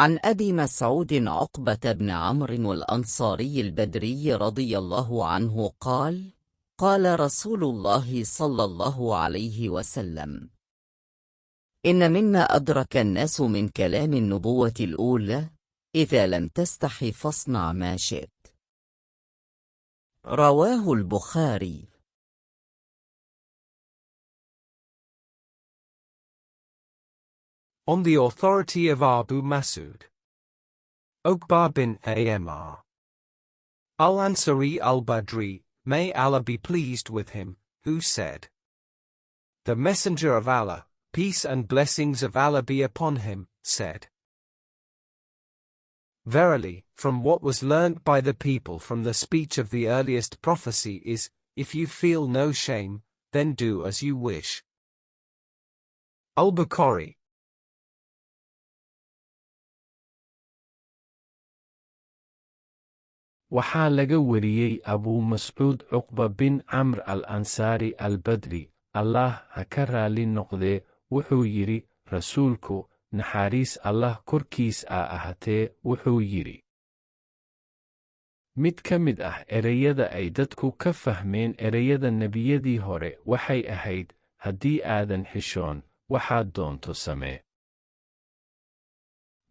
عن أبي مسعود عقبة بن عمرو الأنصاري البدري رضي الله عنه قال: قال رسول الله صلى الله عليه وسلم: إن مما أدرك الناس من كلام النبوة الأولى: إذا لم تستح فاصنع ما شئت. رواه البخاري. On the authority of Abu Mas'ud Uqba bin Amr al-Ansari al-Badri, may Allah be pleased with him, who said, the Messenger of Allah, peace and blessings of Allah be upon him, said, verily, from what was learnt by the people from the speech of the earliest prophecy is, if you feel no shame, then do as you wish. Al-Bukhari. waxaa laga wariyey Abu Mas'ud Uqba bin Amr al-Ansari al-Badri, Allah ha ka raali noqdee, wuxuu yidhi, rasuulku, naxariis Allah korkiis ahaatee, wuxuu yidhi. Mid ka mid ah ereyada ay dadku ka fahmeen ereyada nebiyadii hore waxay ahayd, haddii aadan xishoon, waxaad doonto samee.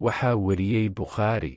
Waxaa wariyey Bukhaari.